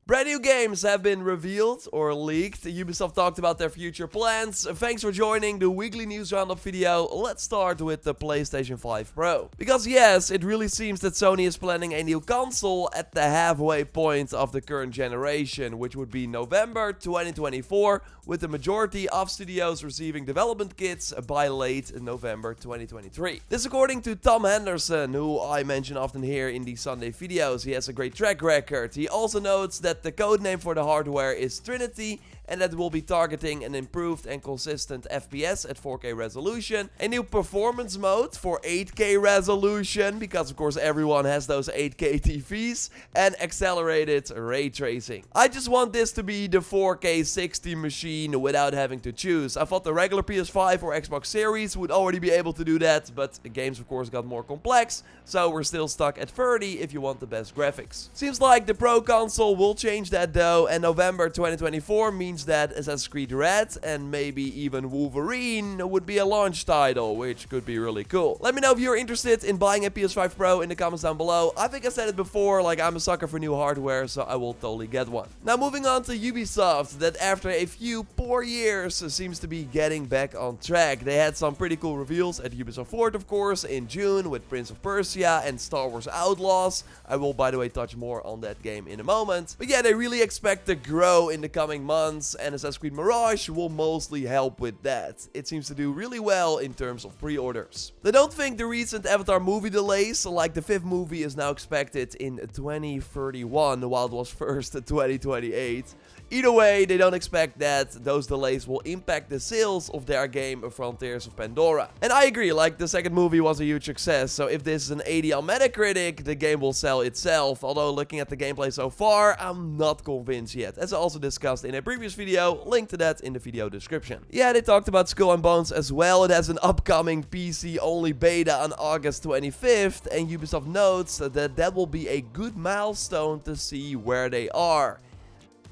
Brand new games have been revealed or leaked. Ubisoft talked about their future plans. Thanks for joining the weekly news roundup video. Let's start with the PlayStation 5 Pro. Because yes, it really seems that Sony is planning a new console at the halfway point of the current generation, which would be November 2024, with the majority of studios receiving development kits by late November 2023. This according to Tom Henderson, who I mention often here in the Sunday videos. He has a great track record. He also notes that the codename for the hardware is Trinity, and that will be targeting an improved and consistent FPS at 4K resolution, a new performance mode for 8K resolution, because of course everyone has those 8K TVs, and accelerated ray tracing. I just want this to be the 4K 60 machine without having to choose. I thought the regular PS5 or Xbox Series would already be able to do that, but the games of course got more complex, so we're still stuck at 30 if you want the best graphics. Seems like the Pro console will change that though, and November 2024 means that Assassin's Creed Red and maybe even Wolverine would be a launch title, which could be really cool. Let me know if you're interested in buying a PS5 Pro in the comments down below. I think I said it before, like I'm a sucker for new hardware, so I will totally get one. Now moving on to Ubisoft, that after a few poor years seems to be getting back on track. They had some pretty cool reveals at Ubisoft Forward, of course, in June with Prince of Persia and Star Wars Outlaws. I will, by the way, touch more on that game in a moment. But yeah, they really expect to grow in the coming months, and Assassin's Creed Mirage will mostly help with that. It seems to do really well in terms of pre-orders. They don't think the recent Avatar movie delays, like the 5th movie is now expected in 2031, while it was first 2028. Either way, they don't expect that those delays will impact the sales of their game Frontiers of Pandora. And I agree, like the 2nd movie was a huge success, so if this is an 80 on Metacritic, the game will sell itself. Although looking at the gameplay so far, I'm not convinced yet, as I also discussed in a previous video, link to that in the video description. Yeah, they talked about Skull and Bones as well. It has an upcoming PC only beta on August 25th, and Ubisoft notes that that will be a good milestone to see where they are.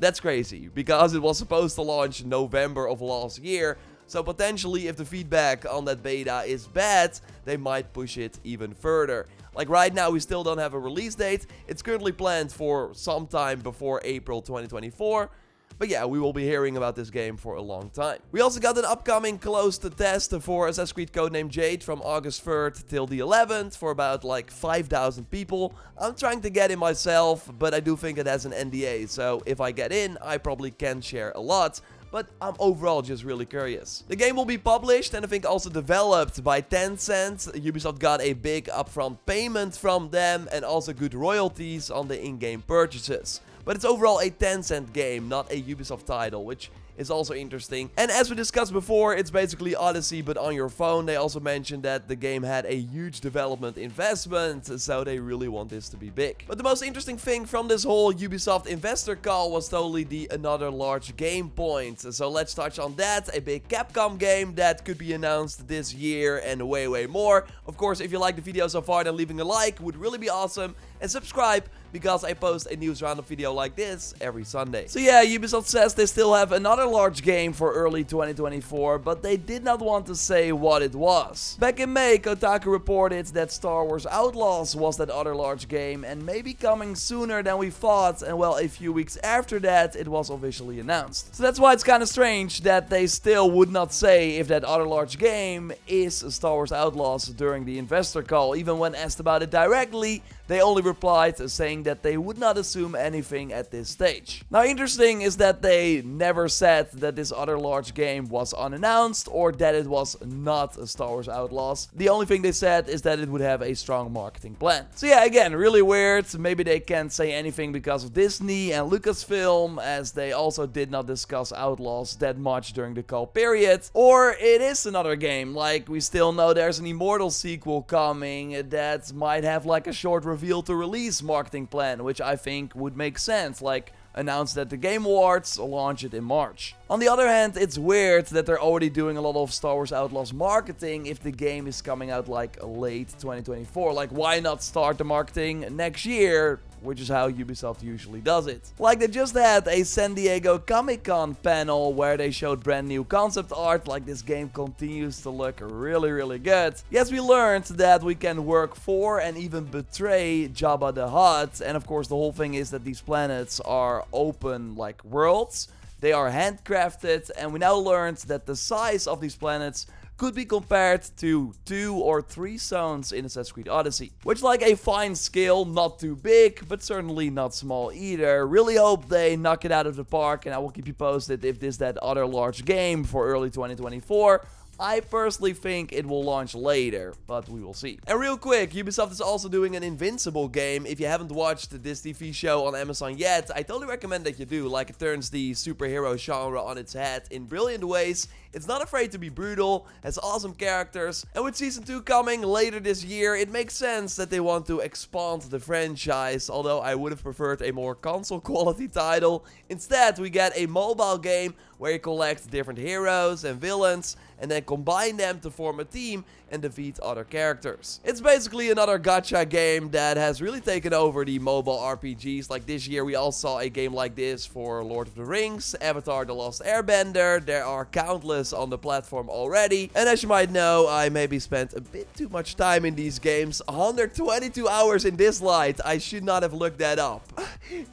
That's crazy, because it was supposed to launch November of last year, so potentially if the feedback on that beta is bad, they might push it even further. Like right now we still don't have a release date. It's currently planned for sometime before April 2024. But yeah, we will be hearing about this game for a long time. We also got an upcoming closed test for Assassin's Creed Codename Jade from August 3rd till the 11th for about like 5,000 people. I'm trying to get in myself, but I do think it has an NDA, so if I get in, I probably can share a lot. But I'm overall just really curious. The game will be published and I think also developed by Tencent. Ubisoft got a big upfront payment from them and also good royalties on the in-game purchases. But it's overall a Tencent game, not a Ubisoft title, which is also interesting. And as we discussed before, it's basically Odyssey but on your phone. They also mentioned that the game had a huge development investment, so they really want this to be big. But the most interesting thing from this whole Ubisoft investor call was totally the another large game point. So let's touch on that. A big Capcom game that could be announced this year and way more. Of course, if you like the video so far, then leaving a like would really be awesome. And subscribe, because I post a news roundup video like this every Sunday. So yeah, Ubisoft says they still have another large game for early 2024, but they did not want to say what it was. Back in May, Kotaku reported that Star Wars Outlaws was that other large game and may be coming sooner than we thought, and well, a few weeks after that, it was officially announced. So that's why it's kind of strange that they still would not say if that other large game is Star Wars Outlaws during the investor call. Even when asked about it directly, they only replied saying that they would not assume anything at this stage. Now, interesting is that they never said that this other large game was unannounced or that it was not a Star Wars Outlaws. The only thing they said is that it would have a strong marketing plan. So yeah, again, really weird. Maybe they can't say anything because of Disney and Lucasfilm, as they also did not discuss Outlaws that much during the call period. Or it is another game, like we still know there's an Immortal sequel coming that might have like a short reveal to release marketing plan, which I think would make sense, like announce that the Game Awards, launch it in March. On the other hand, it's weird that they're already doing a lot of Star Wars Outlaws marketing if the game is coming out like late 2024. Like, why not start the marketing next year which is how Ubisoft usually does it. Like they just had a San Diego Comic-Con panel where they showed brand new concept art. Like this game continues to look really good. Yes, we learned that we can work for and even betray Jabba the Hutt, and of course the whole thing is that these planets are open like worlds. They are handcrafted, and we now learned that the size of these planets could be compared to 2 or 3 zones in Assassin's Creed Odyssey. Which like a fine scale, not too big, but certainly not small either. Really hope they knock it out of the park, and I will keep you posted if this is that other large game for early 2024. I personally think it will launch later, but we will see. And real quick, Ubisoft is also doing an Invincible game. If you haven't watched this TV show on Amazon yet, I totally recommend that you do. Like, it turns the superhero genre on its head in brilliant ways. It's not afraid to be brutal, has awesome characters, and with Season 2 coming later this year, it makes sense that they want to expand the franchise, although I would have preferred a more console quality title. Instead, we get a mobile game where you collect different heroes and villains, and then combine them to form a team and defeat other characters. It's basically another gacha game that has really taken over the mobile RPGs. Like this year we all saw a game like this for Lord of the Rings, Avatar: The Lost Airbender. There are countless on the platform already, and as you might know, I maybe spent a bit too much time in these games. 122 hours in this light. I should not have looked that up.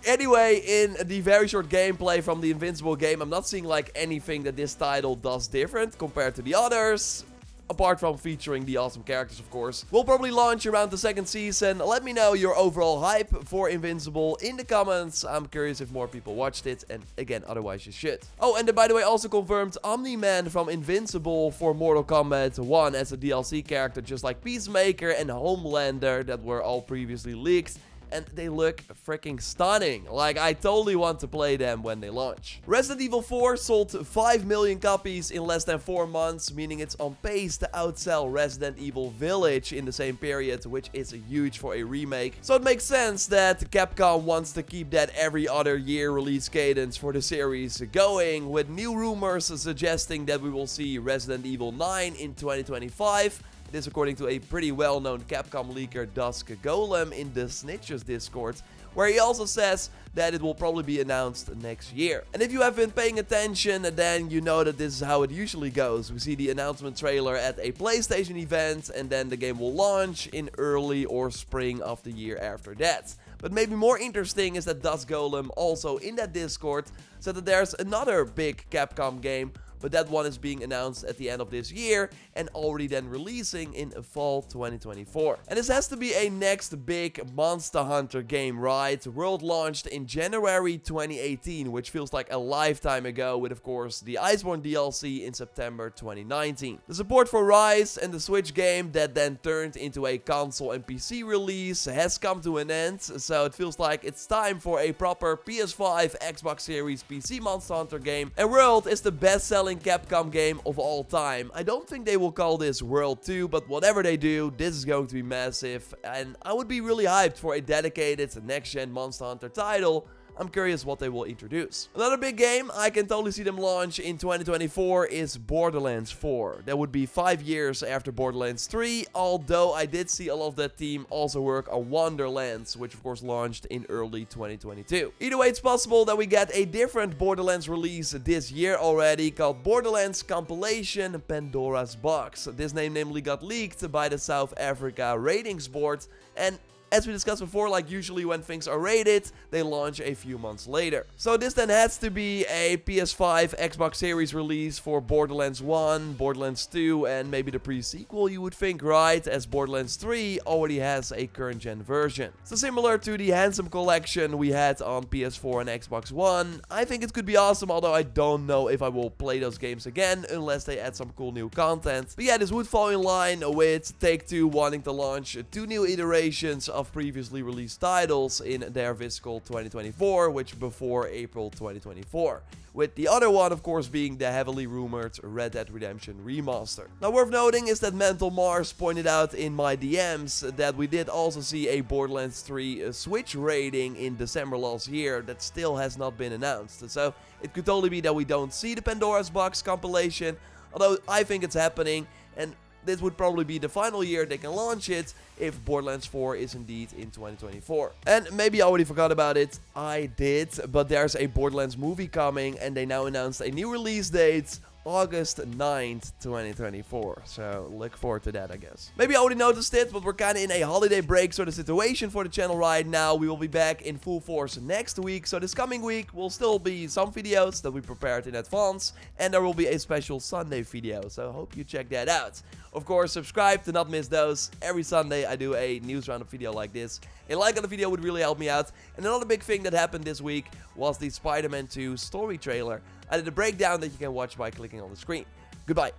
Anyway, in the very short gameplay from the Invincible game, I'm not seeing like anything that this title does different compared to the others, apart from featuring the awesome characters, of course. We'll probably launch around the second season. Let me know your overall hype for Invincible in the comments. I'm curious if more people watched it, and again, otherwise you should. Oh, and by the way, also confirmed Omni-Man from Invincible for Mortal Kombat 1 as a DLC character, just like Peacemaker and Homelander that were all previously leaked. And they look freaking stunning. Like, I totally want to play them when they launch. Resident Evil 4 sold 5 million copies in less than 4 months, meaning it's on pace to outsell Resident Evil Village in the same period, which is huge for a remake. So it makes sense that Capcom wants to keep that every other year release cadence for the series going, with new rumors suggesting that we will see Resident Evil 9 in 2025. This according to a pretty well-known Capcom leaker, Dusk Golem, in the Snitches Discord, where he also says that it will probably be announced next year. And if you have been paying attention, then you know that this is how it usually goes. We see the announcement trailer at a PlayStation event, and then the game will launch in early or spring of the year after that. But maybe more interesting is that Dusk Golem also in that Discord said that there's another big Capcom game, but that one is being announced at the end of this year and already then releasing in fall 2024. And this has to be a next big Monster Hunter game, right? World launched in January 2018, which feels like a lifetime ago, with of course the Iceborne DLC in September 2019. The support for Rise and the Switch game that then turned into a console and PC release has come to an end, so it feels like it's time for a proper PS5, Xbox Series, PC Monster Hunter game. And World is the best-selling Capcom game of all time. I don't think they will call this World 2, but whatever they do, this is going to be massive, and I would be really hyped for a dedicated next-gen Monster Hunter title. I'm curious what they will introduce. Another big game I can totally see them launch in 2024 is Borderlands 4. That would be 5 years after Borderlands 3, although I did see a lot of that team also work on Wonderlands, which of course launched in early 2022. Either way, it's possible that we get a different Borderlands release this year already, called Borderlands Compilation Pandora's Box. This name namely got leaked by the South Africa Ratings Board, and as we discussed before, like usually when things are rated, they launch a few months later. So this then has to be a PS5, Xbox Series release for Borderlands 1, Borderlands 2, and maybe the pre-sequel, you would think, right? As Borderlands 3 already has a current-gen version. So similar to the Handsome Collection we had on PS4 and Xbox One, I think it could be awesome, although I don't know if I will play those games again unless they add some cool new content. But yeah, this would fall in line with Take-Two wanting to launch 2 new iterations of previously released titles in their fiscal 2024, which before April 2024. With the other one, of course, being the heavily rumored Red Dead Redemption remaster. Now, worth noting is that Mental Mars pointed out in my DMs that we did also see a Borderlands 3 Switch rating in December last year that still has not been announced. So it could totally be that we don't see the Pandora's Box compilation, although I think it's happening. And this would probably be the final year they can launch it if Borderlands 4 is indeed in 2024. And maybe I already forgot about it. I did, but there's a Borderlands movie coming and they now announced a new release date. August 9th, 2024. So look forward to that, I guess. Maybe I already noticed it, but we're kind of in a holiday break, so the situation for the channel right now, we will be back in full force next week. So this coming week will still be some videos that we prepared in advance, and there will be a special Sunday video, so I hope you check that out. Of course, subscribe to not miss those. Every Sunday I do a news roundup video like this. A like on the video would really help me out. And another big thing that happened this week was the Spider-Man 2 story trailer. I did a breakdown that you can watch by clicking on the screen. Goodbye.